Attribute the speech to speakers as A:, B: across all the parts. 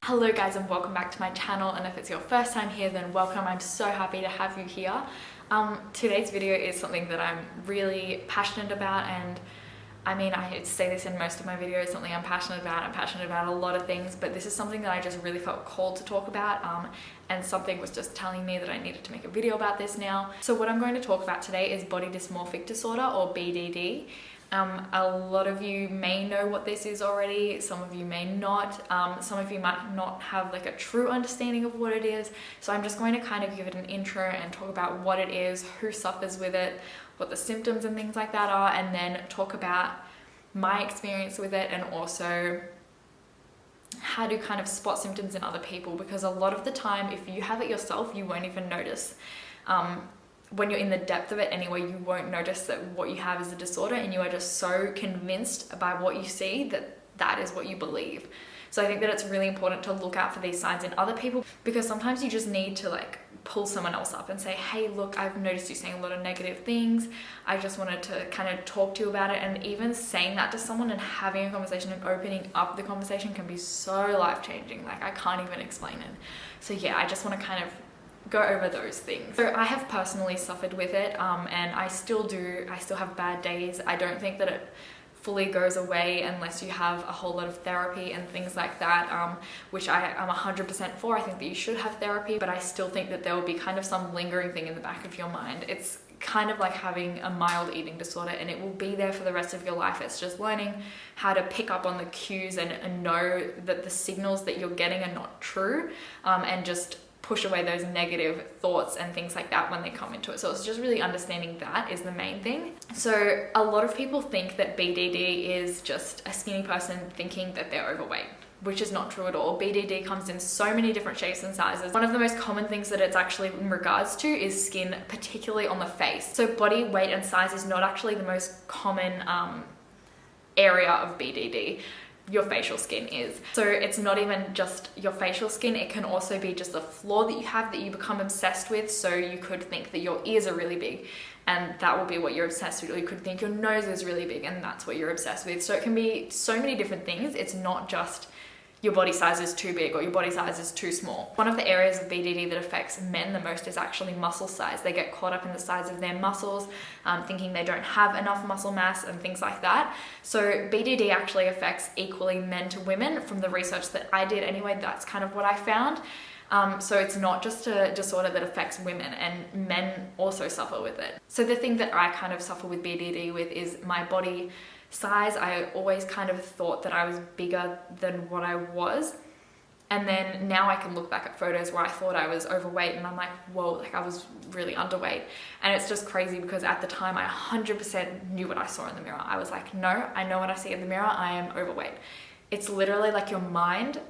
A: Hello guys and welcome back to my channel, and if it's your first time here then welcome. I'm so happy to have you here. Today's video is something that I'm really passionate about, and I mean I say this in most of my videos, something I'm passionate about. I'm passionate about a lot of things, but this is something that I just really felt called to talk about, and something was just telling me that I needed to make a video about this now. So what I'm going to talk about today is body dysmorphic disorder, or BDD. A lot of you may know what this is already, some of you may not, some of you might not have like a true understanding of what it is. So I'm just going to kind of give it an intro and talk about what it is, who suffers with it, what the symptoms and things like that are, and then talk about my experience with it, and also how to kind of spot symptoms in other people, because a lot of the time if you have it yourself you won't even notice. When you're in the depth of it anyway, you won't notice that what you have is a disorder, and you are just so convinced by what you see that that is what you believe. So I think that it's really important to look out for these signs in other people, because sometimes you just need to like pull someone else up and say, hey look, I've noticed you saying a lot of negative things, I just wanted to kind of talk to you about it. And even saying that to someone and having a conversation and opening up the conversation can be so life-changing, like I can't even explain it. So yeah, I just want to kind of go over those things. So I have personally suffered with it, and I still do. I still have bad days. I don't think that it fully goes away unless you have a whole lot of therapy and things like that, which I am 100% for. I think that you should have therapy, but I still think that there will be kind of some lingering thing in the back of your mind. It's kind of like having a mild eating disorder, and it will be there for the rest of your life. It's just learning how to pick up on the cues and know that the signals that you're getting are not true, and just push away those negative thoughts and things like that when they come into it. So it's just really understanding that is the main thing. So a lot of people think that BDD is just a skinny person thinking that they're overweight, which is not true at all. BDD comes in so many different shapes and sizes. One of the most common things that it's actually in regards to is skin, particularly on the face. So body weight and size is not actually the most common area of BDD. Your facial skin is. So it's not even just your facial skin, it can also be just a flaw that you have that you become obsessed with. So you could think that your ears are really big and that will be what you're obsessed with, or you could think your nose is really big and that's what you're obsessed with. So it can be so many different things. It's not just your body size is too big or your body size is too small. One of the areas of BDD that affects men the most is actually muscle size. They get caught up in the size of their muscles, thinking they don't have enough muscle mass and things like that. So BDD actually affects equally men to women. From the research that I did anyway, that's kind of what I found. So it's not just a disorder that affects women, and men also suffer with it. So the thing that I kind of suffer with BDD with is my body size. I always kind of thought that I was bigger than what I was, and then now I can look back at photos where I thought I was overweight and I'm like, whoa, like I was really underweight. And it's just crazy because at the time I 100% knew what I saw in the mirror. I was like, no, I know what I see in the mirror, I am overweight. It's literally like your mind,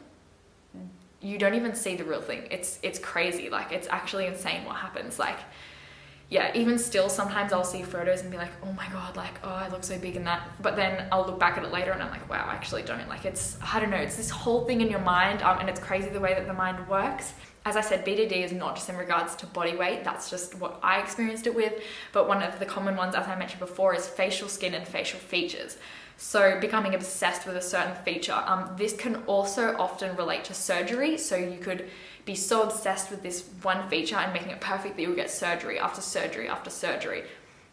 A: you don't even see the real thing. It's crazy, like it's actually insane what happens. Like yeah, even still, sometimes I'll see photos and be like, oh my God, like, oh, I look so big in that. But then I'll look back at it later and I'm like, wow, I actually don't. Like, it's, I don't know, it's this whole thing in your mind, and it's crazy the way that the mind works. As I said, BDD is not just in regards to body weight. That's just what I experienced it with. But one of the common ones, as I mentioned before, is facial skin and facial features. So becoming obsessed with a certain feature. This can also often relate to surgery. So you could be so obsessed with this one feature and making it perfect that you'll get surgery after surgery after surgery.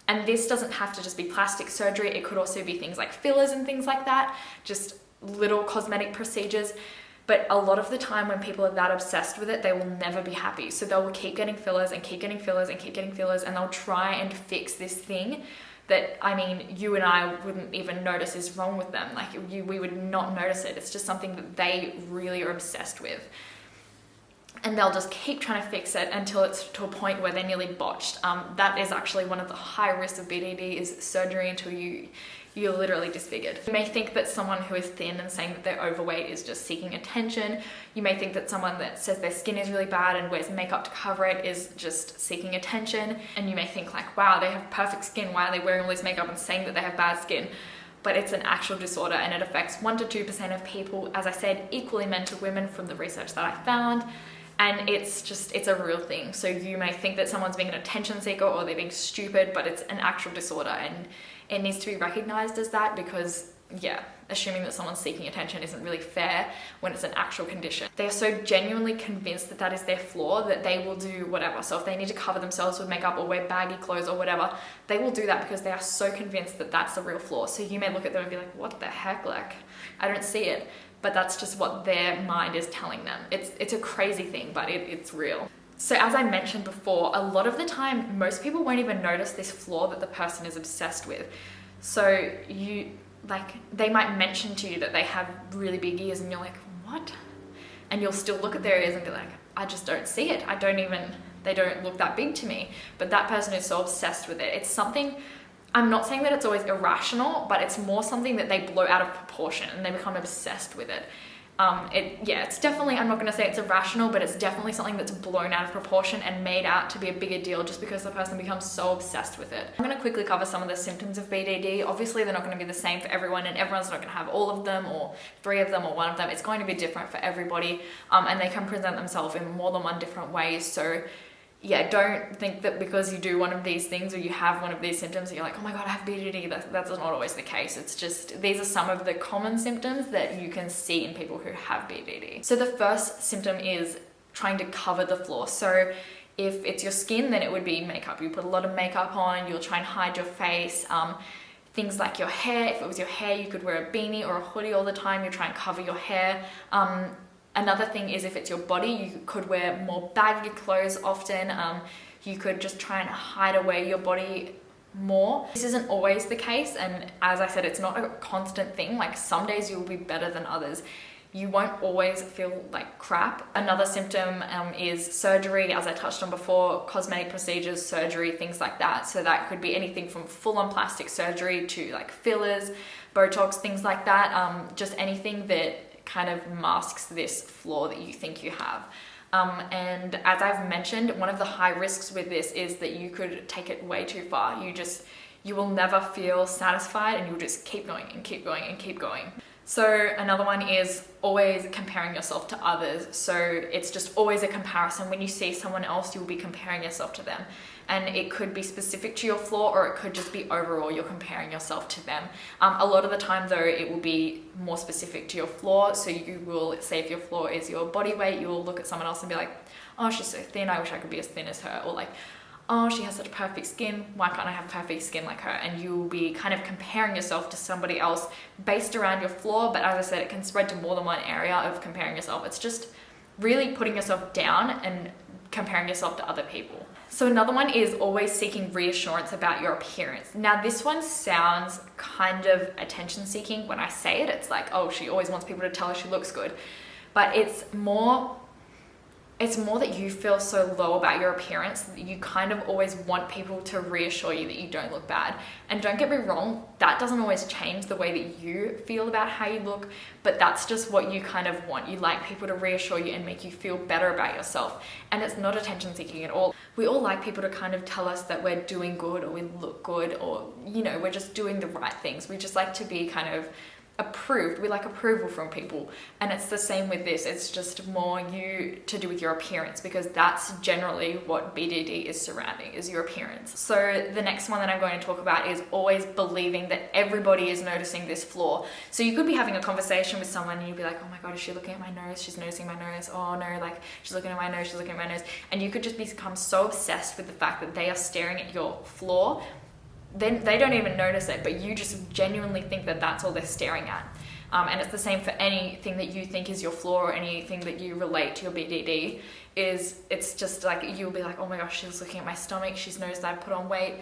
A: And this doesn't have to just be plastic surgery. It could also be things like fillers and things like that, just little cosmetic procedures. But a lot of the time when people are that obsessed with it, they will never be happy. So they'll keep getting fillers and keep getting fillers and keep getting fillers, and they'll try and fix this thing that, I mean, you and I wouldn't even notice is wrong with them. Like we would not notice it. It's just something that they really are obsessed with. And they'll just keep trying to fix it until it's to a point where they're nearly botched. That is actually one of the high risks of BDD, is surgery until you're literally disfigured. You may think that someone who is thin and saying that they're overweight is just seeking attention. You may think that someone that says their skin is really bad and wears makeup to cover it is just seeking attention. And you may think like, wow, they have perfect skin, why are they wearing all this makeup and saying that they have bad skin? But it's an actual disorder, and it affects 1 to 2% of people, as I said, equally men to women from the research that I found. And it's a real thing. So you may think that someone's being an attention seeker or they're being stupid, but it's an actual disorder, and it needs to be recognized as that, because yeah, assuming that someone's seeking attention isn't really fair when it's an actual condition. They are so genuinely convinced that that is their flaw that they will do whatever. So if they need to cover themselves with makeup or wear baggy clothes or whatever, they will do that because they are so convinced that that's the real flaw. So you may look at them and be like, what the heck? Like, I don't see it. But that's just what their mind is telling them. It's a crazy thing, but it's real. So as I mentioned before, a lot of the time, most people won't even notice this flaw that the person is obsessed with. So they might mention to you that they have really big ears and you're like, what? And you'll still look at their ears and be like, I just don't see it. They don't look that big to me. But that person is so obsessed with it. It's something, I'm not saying that it's always irrational, but it's more something that they blow out of proportion and they become obsessed with it. It's definitely, I'm not going to say it's irrational, but it's definitely something that's blown out of proportion and made out to be a bigger deal just because the person becomes so obsessed with it. I'm going to quickly cover some of the symptoms of BDD. Obviously, they're not going to be the same for everyone, and everyone's not going to have all of them or 3 of them or 1 of them. It's going to be different for everybody, and they can present themselves in more than 1 different ways. So yeah, don't think that because you do one of these things or you have one of these symptoms that you're like, oh my God, I have BDD. That's not always the case. It's just, these are some of the common symptoms that you can see in people who have BDD. So the first symptom is trying to cover the flaw. So if it's your skin, then it would be makeup. You put a lot of makeup on, you'll try and hide your face. Things like your hair, if it was your hair, you could wear a beanie or a hoodie all the time. You try and cover your hair. Another thing is if it's your body, you could wear more baggy clothes often. You could just try and hide away your body more. This isn't always the case, and as I said, it's not a constant thing. Like, some days you'll be better than others. You won't always feel like crap. Another symptom is surgery, as I touched on before, cosmetic procedures, surgery, things like that. So that could be anything from full-on plastic surgery to like fillers, Botox, things like that. Just anything that kind of masks this flaw that you think you have. And as I've mentioned, one of the high risks with this is that you could take it way too far. You will never feel satisfied, and you'll just keep going and keep going and keep going. So another one is always comparing yourself to others. So it's just always a comparison. When you see someone else, you'll be comparing yourself to them. And it could be specific to your flaw, or it could just be overall you're comparing yourself to them. A lot of the time though, it will be more specific to your flaw. So you will say, if your flaw is your body weight, you will look at someone else and be like, oh, she's so thin, I wish I could be as thin as her. Or like, oh, she has such perfect skin, why can't I have perfect skin like her? And you will be kind of comparing yourself to somebody else based around your flaw. But as I said, it can spread to more than one area of comparing yourself. It's just really putting yourself down and comparing yourself to other people. So another one is always seeking reassurance about your appearance. Now this one sounds kind of attention seeking when I say it. It's like, oh, she always wants people to tell her she looks good. But it's more that you feel so low about your appearance that you kind of always want people to reassure you that you don't look bad. And don't get me wrong, that doesn't always change the way that you feel about how you look, but that's just what you kind of want. You like people to reassure you and make you feel better about yourself. And it's not attention seeking at all. We all like people to kind of tell us that we're doing good or we look good, or, you know, we're just doing the right things. We just like to be kind of approved. We like approval from people, and it's the same with this. It's just more to do with your appearance, because that's generally what BDD is surrounding, is your appearance. So the next one that I'm going to talk about is always believing that everybody is noticing this flaw. So you could be having a conversation with someone and you'd be like, oh my God, is she looking at my nose? She's noticing my nose. Oh no, like she's looking at my nose, she's looking at my nose. And you could just become so obsessed with the fact that they are staring at your flaw. Then they don't even notice it, but you just genuinely think that that's all they're staring at. And it's the same for anything that you think is your flaw, or anything that you relate to your BDD. It's just like, you'll be like, oh my gosh, she's looking at my stomach, she's noticed that I put on weight,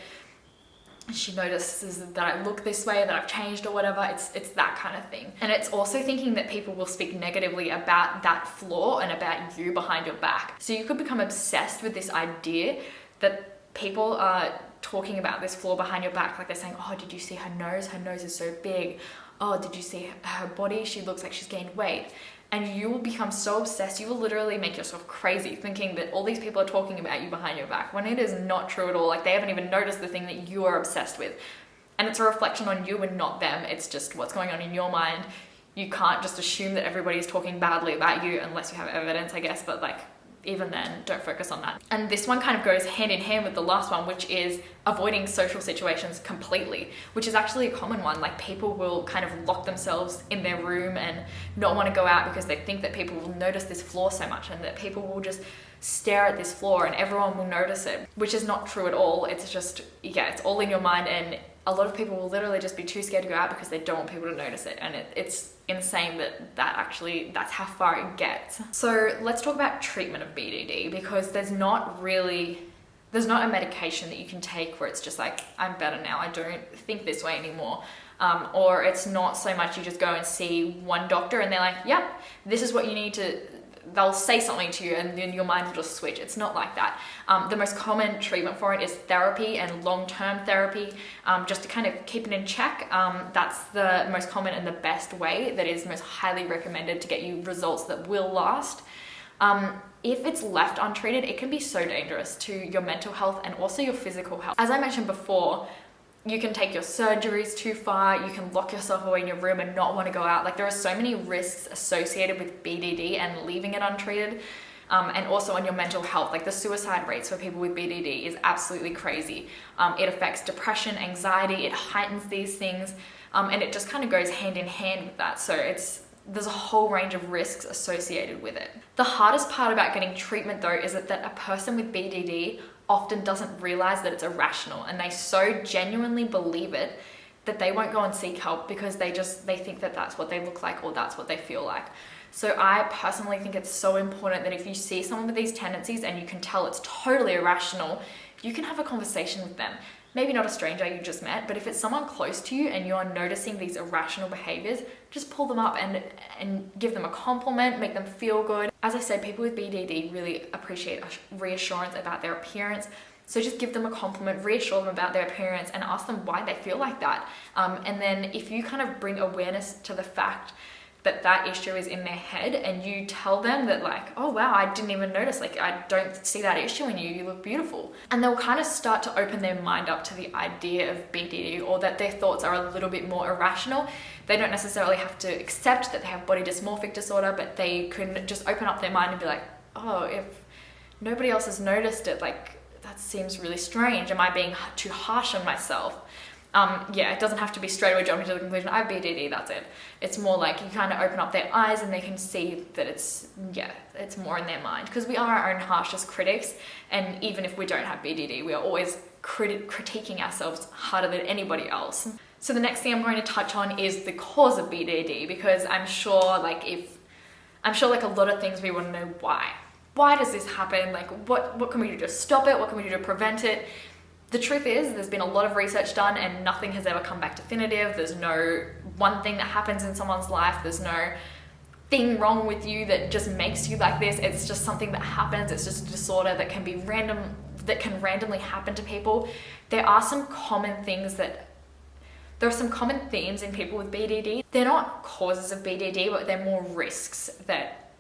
A: she notices that I look this way, that I've changed or whatever. It's that kind of thing. And it's also thinking that people will speak negatively about that flaw and about you behind your back. So you could become obsessed with this idea that people are talking about this flaw behind your back. Like they're saying, oh, did you see her nose? Her nose is so big. Oh, did you see her body? She looks like she's gained weight. And you will become so obsessed, you will literally make yourself crazy thinking that all these people are talking about you behind your back, when it is not true at all. Like, they haven't even noticed the thing that you are obsessed with. And it's a reflection on you and not them. It's just what's going on in your mind. You can't just assume that everybody is talking badly about you unless you have evidence, I guess. But like, even then, don't focus on that. And this one kind of goes hand in hand with the last one, which is avoiding social situations completely, which is actually a common one. Like, people will kind of lock themselves in their room and not want to go out because they think that people will notice this flaw so much, and that people will just stare at this flaw and everyone will notice it, which is not true at all. It's just, yeah, it's all in your mind, and a lot of people will literally just be too scared to go out because they don't want people to notice it. And it's insane that's how far it gets. So let's talk about treatment of BDD, because there's not a medication that you can take where it's just like, I'm better now, I don't think this way anymore. Or it's not so much you just go and see one doctor and they're like, yep, this is what you need to, they'll say something to you and then your mind will just switch. It's not like that. The most common treatment for it is therapy and long-term therapy, just to kind of keep it in check. That's the most common and the best way that is most highly recommended to get you results that will last. If it's left untreated, it can be so dangerous to your mental health and also your physical health. As I mentioned before, you can take your surgeries too far, you can lock yourself away in your room and not want to go out. Like, there are so many risks associated with BDD and leaving it untreated, and also on your mental health. Like, the suicide rates for people with BDD is absolutely crazy. It affects depression, anxiety, it heightens these things, and it just kind of goes hand in hand with that. So there's a whole range of risks associated with it. The hardest part about getting treatment though is that a person with BDD often doesn't realize that it's irrational, and they so genuinely believe it that they won't go and seek help because they think that that's what they look like or that's what they feel like. So I personally think it's so important that if you see someone with these tendencies and you can tell it's totally irrational, you can have a conversation with them. Maybe not a stranger you just met, but if it's someone close to you and you're noticing these irrational behaviors, just pull them up and give them a compliment, make them feel good. As I said, people with BDD really appreciate reassurance about their appearance. So just give them a compliment, reassure them about their appearance, and ask them why they feel like that. And then if you kind of bring awareness to the fact that issue is in their head, and you tell them that, like, oh wow, I didn't even notice, like, I don't see that issue in you, you look beautiful. And they'll kind of start to open their mind up to the idea of BDD, or that their thoughts are a little bit more irrational. They don't necessarily have to accept that they have body dysmorphic disorder, but they can just open up their mind and be like, oh, if nobody else has noticed it, like, that seems really strange. Am I being too harsh on myself? Yeah, it doesn't have to be straight away jumping to the conclusion, I have BDD, that's it. It's more like you kind of open up their eyes and they can see that it's more in their mind. Because we are our own harshest critics, and even if we don't have BDD, we are always critiquing ourselves harder than anybody else. So the next thing I'm going to touch on is the cause of BDD, because I'm sure like a lot of things we want to know why. Why does this happen? Like, what can we do to stop it? What can we do to prevent it? The truth is, there's been a lot of research done and nothing has ever come back definitive. There's no one thing that happens in someone's life. There's no thing wrong with you that just makes you like this. It's just something that happens. It's just a disorder that can be random, that can randomly happen to people. There are some common themes in people with BDD. They're not causes of BDD, but they're more risks that,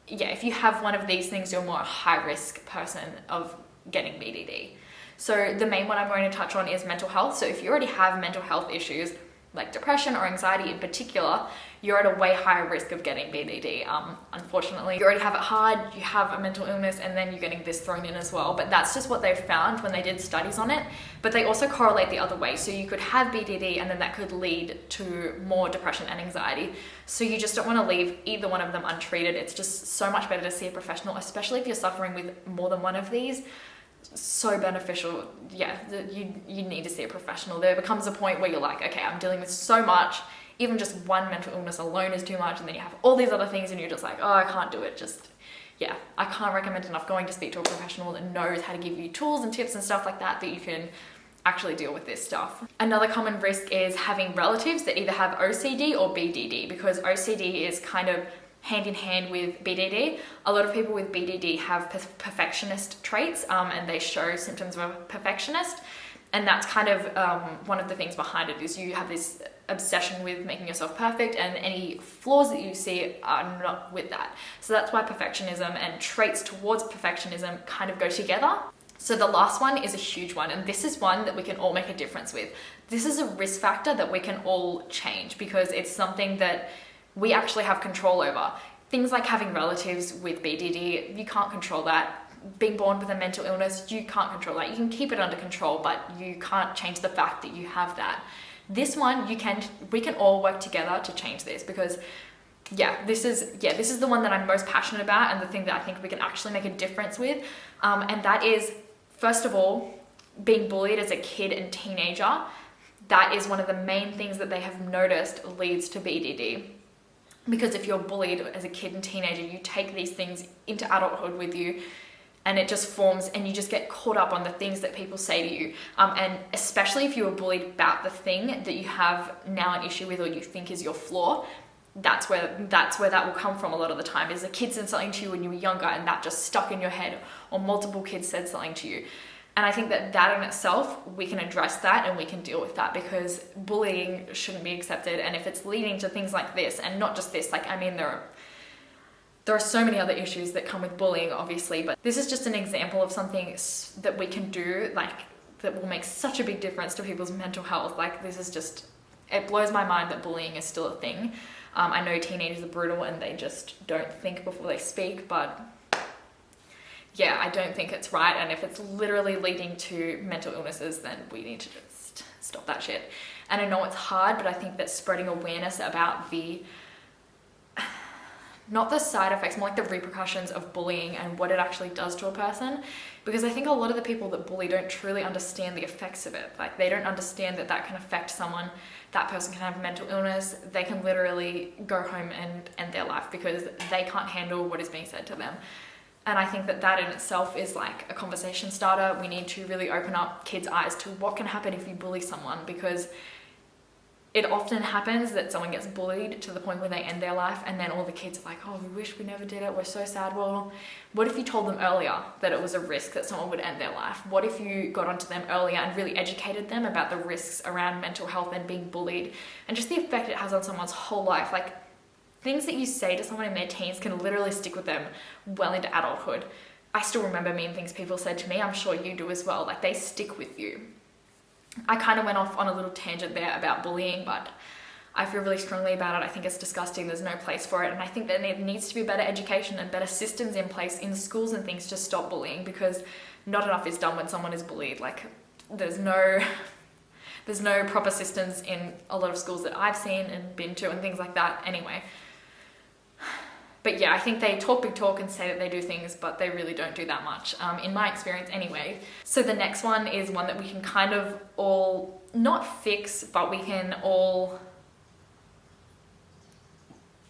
A: yeah, if you have one of these things, you're more a high risk person of getting BDD. So the main one I'm going to touch on is mental health. So if you already have mental health issues, like depression or anxiety in particular, you're at a way higher risk of getting BDD. Unfortunately, you already have it hard, you have a mental illness, and then you're getting this thrown in as well. But that's just what they've found when they did studies on it. But they also correlate the other way. So you could have BDD and then that could lead to more depression and anxiety. So you just don't want to leave either one of them untreated. It's just so much better to see a professional, especially if you're suffering with more than one of these. So beneficial. Yeah, you need to see a professional. There becomes a point where you're like, okay, I'm dealing with so much, even just one mental illness alone is too much, and then you have all these other things and you're just like, oh, I can't do it. Just, yeah, I can't recommend enough going to speak to a professional that knows how to give you tools and tips and stuff like that you can actually deal with this stuff. Another common risk is having relatives that either have OCD or BDD, because OCD is kind of hand in hand with BDD. A lot of people with BDD have perfectionist traits, and they show symptoms of a perfectionist. And that's kind of one of the things behind it, is you have this obsession with making yourself perfect, and any flaws that you see are not with that. So that's why perfectionism and traits towards perfectionism kind of go together. So the last one is a huge one, and this is one that we can all make a difference with. This is a risk factor that we can all change, because it's something that we actually have control over. things like having relatives with BDD, you can't control that. Being born with a mental illness, you can't control that. You can keep it under control, but you can't change the fact that you have that. This one, we can all work together to change this, because this is the one that I'm most passionate about, and the thing that I think we can actually make a difference with. And that is, first of all, being bullied as a kid and teenager. That is one of the main things that they have noticed leads to BDD. Because if you're bullied as a kid and teenager, you take these things into adulthood with you, and it just forms, and you just get caught up on the things that people say to you. And especially if you were bullied about the thing that you have now an issue with, or you think is your flaw, that's where that will come from a lot of the time, is a kid said something to you when you were younger and that just stuck in your head, or multiple kids said something to you. And I think that in itself, we can address that and we can deal with that, because bullying shouldn't be accepted. And if it's leading to things like this, and not just this, like, I mean, there are so many other issues that come with bullying, obviously, but this is just an example of something that we can do, like, that will make such a big difference to people's mental health. Like, this is just, it blows my mind that bullying is still a thing. I know teenagers are brutal and they just don't think before they speak, but yeah, I don't think it's right. And if it's literally leading to mental illnesses, then we need to just stop that shit. And I know it's hard, but I think that spreading awareness about not the side effects, more like the repercussions of bullying and what it actually does to a person. Because I think a lot of the people that bully don't truly understand the effects of it. Like, they don't understand that can affect someone. That person can have mental illness. They can literally go home and end their life because they can't handle what is being said to them. And I think that in itself is like a conversation starter. We need to really open up kids' eyes to what can happen if you bully someone, because it often happens that someone gets bullied to the point where they end their life, and then all the kids are like, oh, we wish we never did it, we're so sad. Well, what if you told them earlier that it was a risk that someone would end their life? What if you got onto them earlier and really educated them about the risks around mental health and being bullied, and just the effect it has on someone's whole life? Like, things that you say to someone in their teens can literally stick with them well into adulthood. I still remember mean things people said to me. I'm sure you do as well. Like, they stick with you. I kind of went off on a little tangent there about bullying, but I feel really strongly about it. I think it's disgusting. There's no place for it. And I think that there needs to be better education and better systems in place in schools and things to stop bullying, because not enough is done when someone is bullied. Like, there's no proper systems in a lot of schools that I've seen and been to and things like that anyway. But yeah, I think they talk big talk and say that they do things, but they really don't do that much, in my experience anyway. So the next one is one that we can kind of all, not fix, but we can all,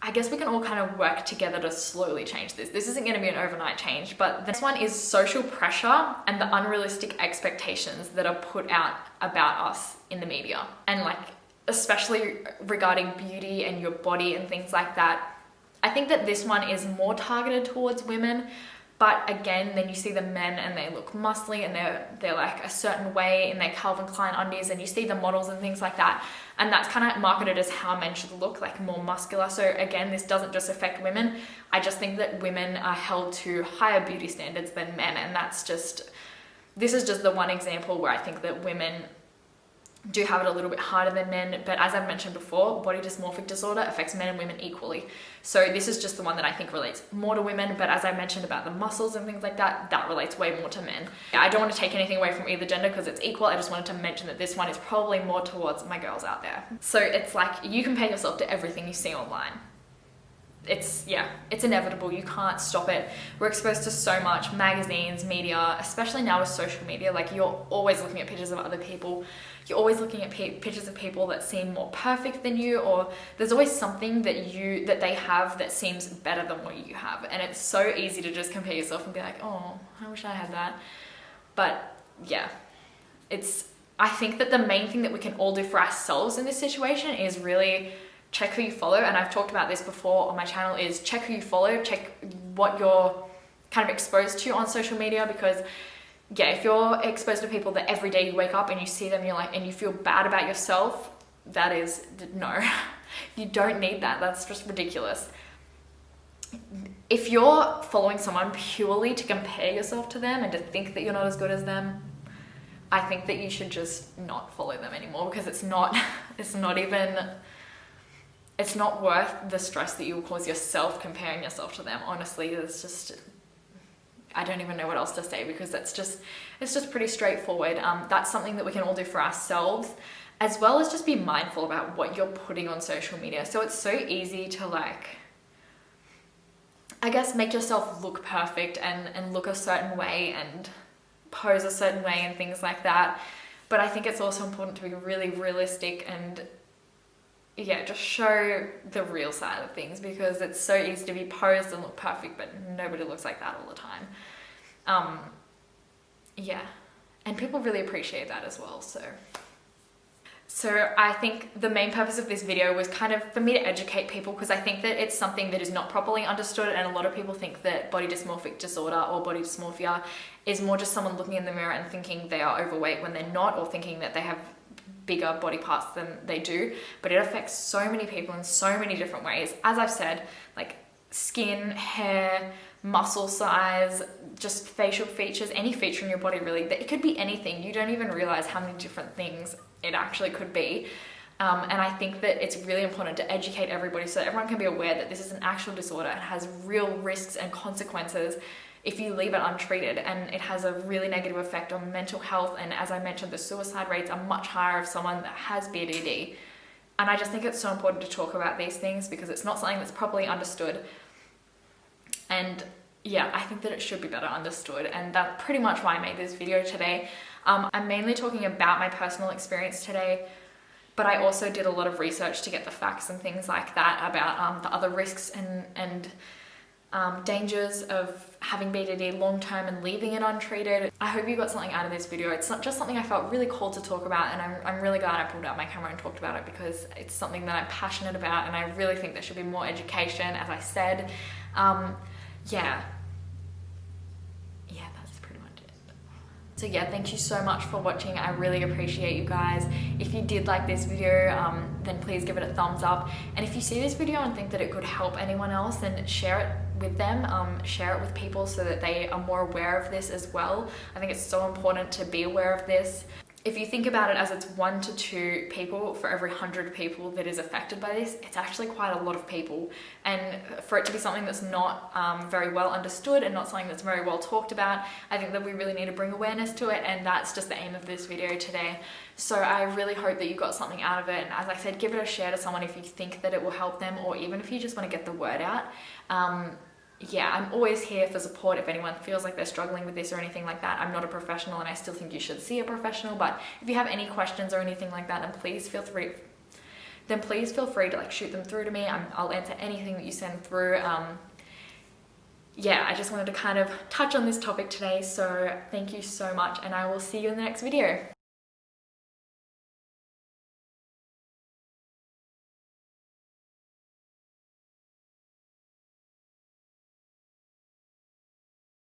A: I guess we can all kind of work together to slowly change this. This isn't going to be an overnight change, but the next one is social pressure and the unrealistic expectations that are put out about us in the media. And like, especially regarding beauty and your body and things like that. I think that this one is more targeted towards women, but again, then you see the men and they look muscly and they're like a certain way in their Calvin Klein undies, and you see the models and things like that, and that's kind of marketed as how men should look, like more muscular. So again, this doesn't just affect women. I just think that women are held to higher beauty standards than men, and this is just the one example where I think that women do have it a little bit harder than men. But as I've mentioned before, body dysmorphic disorder affects men and women equally. So this is just the one that I think relates more to women. But as I mentioned about the muscles and things like that, that relates way more to men. I don't want to take anything away from either gender because it's equal. I just wanted to mention that this one is probably more towards my girls out there. So it's like, you compare yourself to everything you see online. It's inevitable. You can't stop it. We're exposed to so much, magazines, media, especially now with social media. Like, you're always looking at pictures of other people. You're always looking at pictures of people that seem more perfect than you, or there's always something that they have that seems better than what you have. And it's so easy to just compare yourself and be like, oh, I wish I had that. But yeah, I think that the main thing that we can all do for ourselves in this situation is really check who you follow. And I've talked about this before on my channel, is check who you follow, check what you're kind of exposed to on social media. Because yeah, if you're exposed to people that every day you wake up and you see them, you're like, and you feel bad about yourself, that is, no, you don't need that. That's just ridiculous. If you're following someone purely to compare yourself to them and to think that you're not as good as them, I think that you should just not follow them anymore, because it's not it's not worth the stress that you will cause yourself comparing yourself to them. Honestly, it's just, I don't even know what else to say, because it's just pretty straightforward. That's something that we can all do for ourselves, as well as just be mindful about what you're putting on social media. So it's so easy to, like, I guess, make yourself look perfect and look a certain way and pose a certain way and things like that. But I think it's also important to be really realistic and, yeah, just show the real side of things, because it's so easy to be posed and look perfect, but nobody looks like that all the time. Yeah, and people really appreciate that as well. So I think the main purpose of this video was kind of for me to educate people, because I think that it's something that is not properly understood, and a lot of people think that body dysmorphic disorder or body dysmorphia is more just someone looking in the mirror and thinking they are overweight when they're not, or thinking that they have bigger body parts than they do. But it affects so many people in so many different ways. As I've said, like skin, hair, muscle size, just facial features, any feature in your body really. It could be anything. You don't even realize how many different things it actually could be. And I think that it's really important to educate everybody so that everyone can be aware that this is an actual disorder and has real risks and consequences if you leave it untreated, and it has a really negative effect on mental health. And as I mentioned, the suicide rates are much higher of someone that has BDD. And I just think it's so important to talk about these things, because it's not something that's properly understood. And yeah, I think that it should be better understood, and that's pretty much why I made this video today. I'm mainly talking about my personal experience today, but I also did a lot of research to get the facts and things like that about the other risks and dangers of having BDD long-term and leaving it untreated. I hope you got something out of this video. It's not just something I felt really called to talk about, and I'm really glad I pulled out my camera and talked about it, because it's something that I'm passionate about, and I really think there should be more education, as I said. Yeah, that's pretty much it. So yeah, thank you so much for watching. I really appreciate you guys. If you did like this video, then please give it a thumbs up. And if you see this video and think that it could help anyone else, then share it with them, share it with people so that they are more aware of this as well. I think it's so important to be aware of this. If you think about it as it's 1 to 2 people for every 100 people that is affected by this, it's actually quite a lot of people. And for it to be something that's not very well understood and not something that's very well talked about, I think that we really need to bring awareness to it, and that's just the aim of this video today. So I really hope that you got something out of it, and as I said, give it a share to someone if you think that it will help them, or even if you just want to get the word out. Yeah, I'm always here for support if anyone feels like they're struggling with this or anything like that. I'm not a professional, and I still think you should see a professional, but if you have any questions or anything like that, then please feel free to like shoot them through to me. I'll answer anything that you send through. Yeah, I just wanted to kind of touch on this topic today, so thank you so much, and I will see you in the next video.